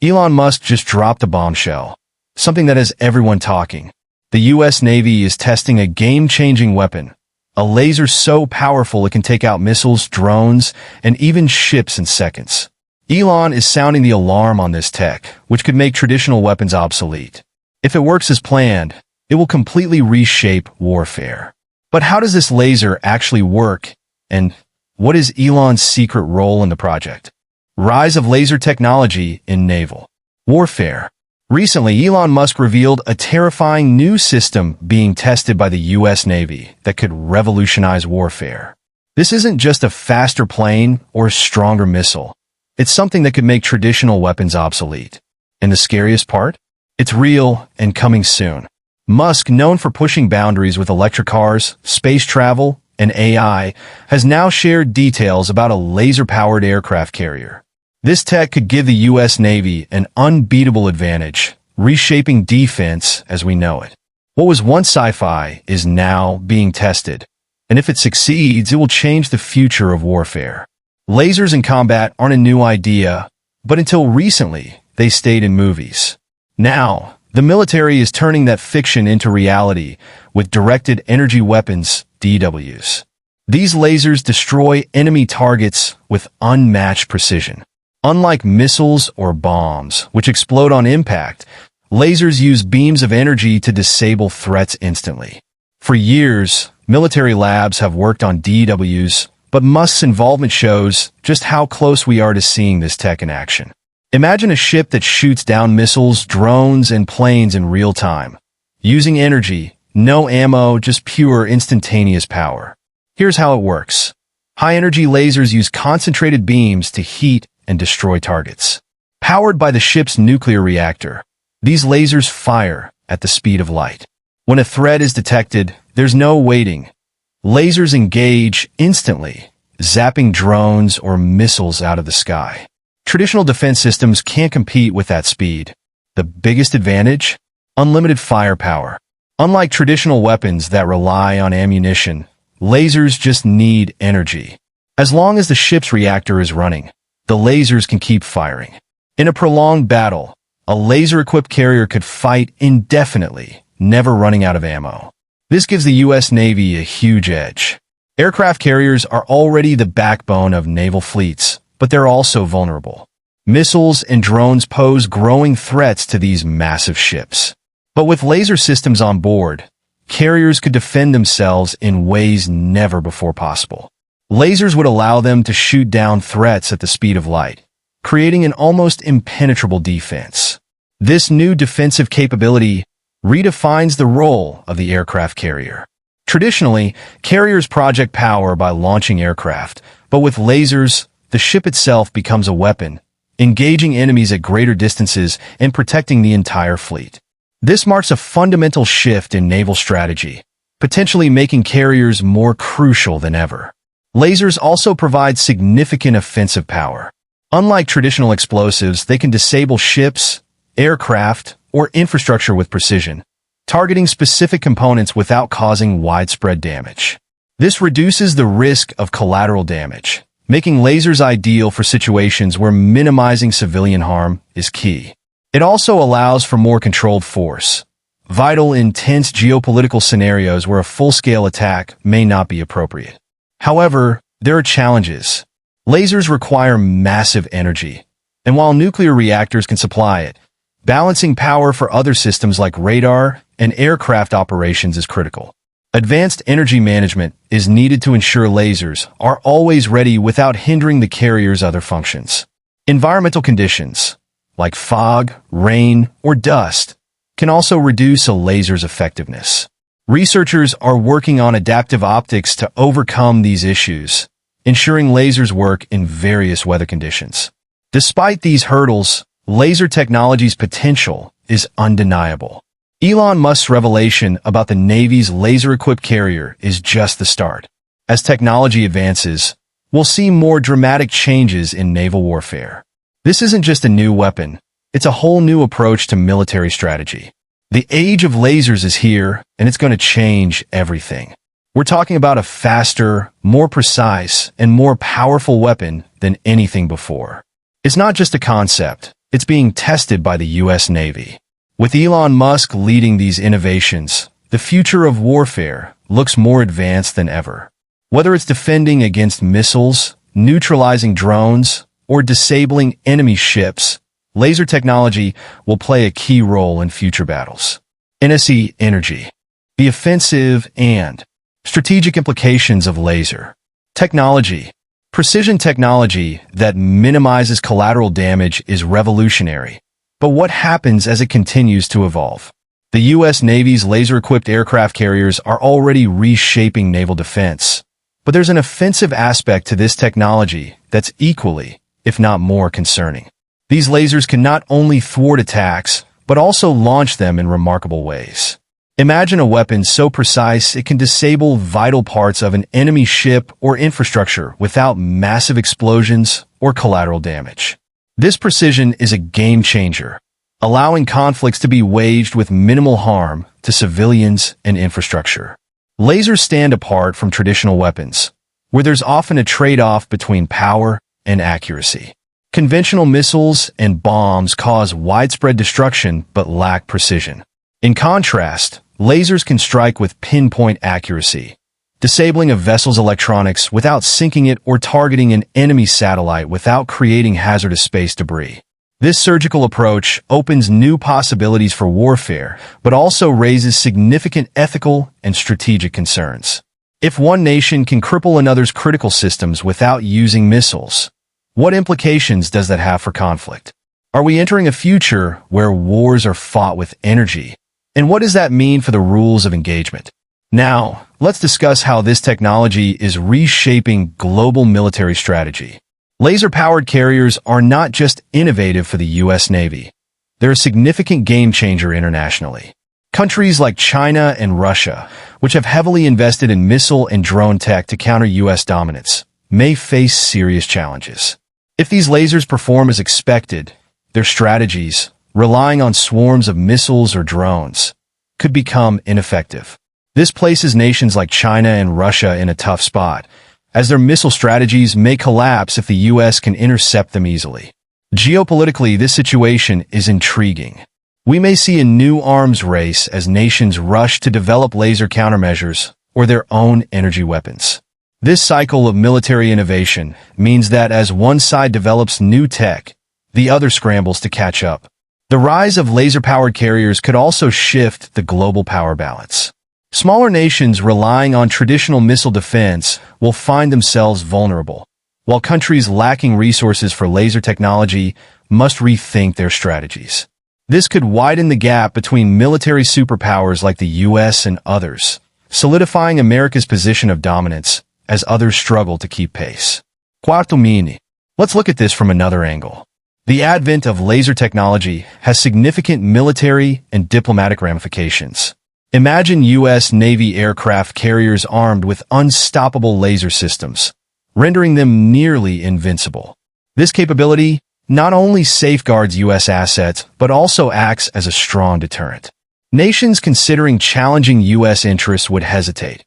Elon Musk just dropped a bombshell, something that has everyone talking. The U.S. Navy is testing a game-changing weapon, a laser so powerful it can take out missiles, drones, and even ships in seconds. Elon is sounding the alarm on this tech, which could make traditional weapons obsolete. If it works as planned, it will completely reshape warfare. But how does this laser actually work, and what is Elon's secret role in the project? Rise of laser technology in naval warfare. Recently, Elon Musk revealed a terrifying new system being tested by the U.S. Navy that could revolutionize warfare. This isn't just a faster plane or a stronger missile. It's something that could make traditional weapons obsolete. And the scariest part? It's real and coming soon. Musk, known for pushing boundaries with electric cars, space travel, and AI, has now shared details about a laser-powered aircraft carrier. This tech could give the U.S. Navy an unbeatable advantage, reshaping defense as we know it. What was once sci-fi is now being tested, and if it succeeds, it will change the future of warfare. Lasers in combat aren't a new idea, but until recently, they stayed in movies. Now, the military is turning that fiction into reality with directed energy weapons, DWs. These lasers destroy enemy targets with unmatched precision. Unlike missiles or bombs, which explode on impact, lasers use beams of energy to disable threats instantly. For years, military labs have worked on DWs, but Musk's involvement shows just how close we are to seeing this tech in action. Imagine a ship that shoots down missiles, drones, and planes in real time. Using energy, no ammo, just pure instantaneous power. Here's how it works. High-energy lasers use concentrated beams to heat and destroy targets. Powered by the ship's nuclear reactor, these lasers fire at the speed of light. When a threat is detected, there's no waiting. Lasers engage instantly, zapping drones or missiles out of the sky. Traditional defense systems can't compete with that speed. The biggest advantage? Unlimited firepower. Unlike traditional weapons that rely on ammunition, lasers just need energy. As long as the ship's reactor is running, the lasers can keep firing. In a prolonged battle, a laser-equipped carrier could fight indefinitely, never running out of ammo. This gives the U.S. Navy a huge edge. Aircraft carriers are already the backbone of naval fleets, but they're also vulnerable. Missiles and drones pose growing threats to these massive ships. But with laser systems on board, carriers could defend themselves in ways never before possible. Lasers would allow them to shoot down threats at the speed of light, creating an almost impenetrable defense. This new defensive capability redefines the role of the aircraft carrier. Traditionally, carriers project power by launching aircraft, but with lasers, the ship itself becomes a weapon, engaging enemies at greater distances and protecting the entire fleet. This marks a fundamental shift in naval strategy, potentially making carriers more crucial than ever. Lasers also provide significant offensive power. Unlike traditional explosives, they can disable ships, aircraft, or infrastructure with precision, targeting specific components without causing widespread damage. This reduces the risk of collateral damage, making lasers ideal for situations where minimizing civilian harm is key. It also allows for more controlled force, vital in tense geopolitical scenarios where a full-scale attack may not be appropriate. However, there are challenges. Lasers require massive energy, and while nuclear reactors can supply it, balancing power for other systems like radar and aircraft operations is critical. Advanced energy management is needed to ensure lasers are always ready without hindering the carrier's other functions. Environmental conditions, like fog, rain, or dust, can also reduce a laser's effectiveness. Researchers are working on adaptive optics to overcome these issues, ensuring lasers work in various weather conditions. Despite these hurdles, laser technology's potential is undeniable. Elon Musk's revelation about the Navy's laser-equipped carrier is just the start. As technology advances, we'll see more dramatic changes in naval warfare. This isn't just a new weapon, it's a whole new approach to military strategy. The age of lasers is here, and it's going to change everything. We're talking about a faster, more precise, and more powerful weapon than anything before. It's not just a concept, It's being tested by the U.S. Navy. With Elon Musk leading these innovations, the future of warfare looks more advanced than ever. Whether it's defending against missiles, neutralizing drones, or disabling enemy ships, laser technology will play a key role in future battles. NSE Energy. The offensive and strategic implications of laser technology. Precision technology that minimizes collateral damage is revolutionary. But what happens as it continues to evolve? The U.S. Navy's laser-equipped aircraft carriers are already reshaping naval defense. But there's an offensive aspect to this technology that's equally, if not more, concerning. These lasers can not only thwart attacks, but also launch them in remarkable ways. Imagine a weapon so precise it can disable vital parts of an enemy ship or infrastructure without massive explosions or collateral damage. This precision is a game changer, allowing conflicts to be waged with minimal harm to civilians and infrastructure. Lasers stand apart from traditional weapons, where there's often a trade-off between power and accuracy. Conventional missiles and bombs cause widespread destruction but lack precision. In contrast, lasers can strike with pinpoint accuracy, disabling a vessel's electronics without sinking it or targeting an enemy satellite without creating hazardous space debris. This surgical approach opens new possibilities for warfare, but also raises significant ethical and strategic concerns. If one nation can cripple another's critical systems without using missiles, what implications does that have for conflict? Are we entering a future where wars are fought with energy? And what does that mean for the rules of engagement? Now, let's discuss how this technology is reshaping global military strategy. Laser-powered carriers are not just innovative for the U.S. Navy. They're a significant game-changer internationally. Countries like China and Russia, which have heavily invested in missile and drone tech to counter U.S. dominance, may face serious challenges. If these lasers perform as expected, their strategies, relying on swarms of missiles or drones, could become ineffective. This places nations like China and Russia in a tough spot, as their missile strategies may collapse if the U.S. can intercept them easily. Geopolitically, this situation is intriguing. We may see a new arms race as nations rush to develop laser countermeasures or their own energy weapons. This cycle of military innovation means that as one side develops new tech, the other scrambles to catch up. The rise of laser-powered carriers could also shift the global power balance. Smaller nations relying on traditional missile defense will find themselves vulnerable, while countries lacking resources for laser technology must rethink their strategies. This could widen the gap between military superpowers like the U.S. and others, solidifying America's position of dominance as others struggle to keep pace. Quarto mini. Let's look at this from another angle. The advent of laser technology has significant military and diplomatic ramifications. Imagine U.S. Navy aircraft carriers armed with unstoppable laser systems, rendering them nearly invincible. This capability not only safeguards U.S. assets, but also acts as a strong deterrent. Nations considering challenging U.S. interests would hesitate.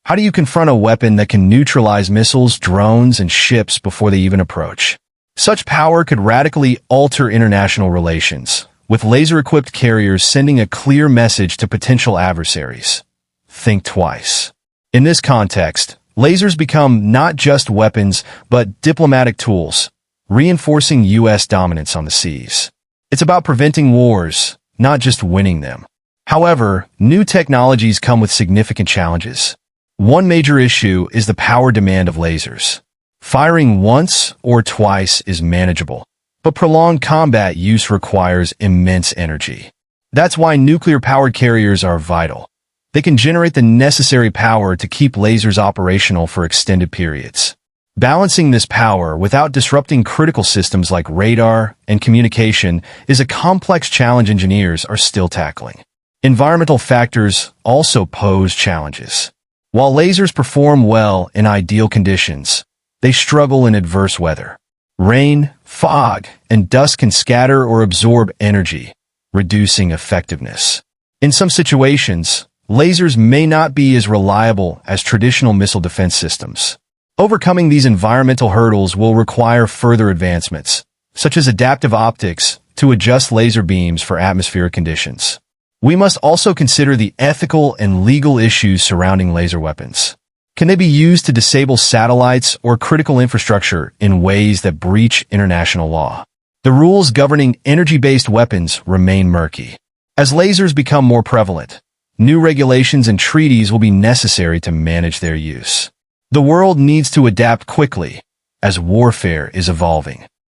How do you confront a weapon that can neutralize missiles, drones, and ships before they even approach? Such power could radically alter international relations, with laser-equipped carriers sending a clear message to potential adversaries. Think twice. In this context, lasers become not just weapons, but diplomatic tools, reinforcing U.S. dominance on the seas. It's about preventing wars, not just winning them. However, new technologies come with significant challenges. One major issue is the power demand of lasers. Firing once or twice is manageable, but prolonged combat use requires immense energy. That's why nuclear-powered carriers are vital. They can generate the necessary power to keep lasers operational for extended periods. Balancing this power without disrupting critical systems like radar and communication is a complex challenge engineers are still tackling. Environmental factors also pose challenges. While lasers perform well in ideal conditions, they struggle in adverse weather. Rain, fog, and dust can scatter or absorb energy, reducing effectiveness. In some situations, lasers may not be as reliable as traditional missile defense systems. Overcoming these environmental hurdles will require further advancements, such as adaptive optics to adjust laser beams for atmospheric conditions. We must also consider the ethical and legal issues surrounding laser weapons. Can they be used to disable satellites or critical infrastructure in ways that breach international law? The rules governing energy-based weapons remain murky. As lasers become more prevalent, new regulations and treaties will be necessary to manage their use. The world needs to adapt quickly as warfare is evolving.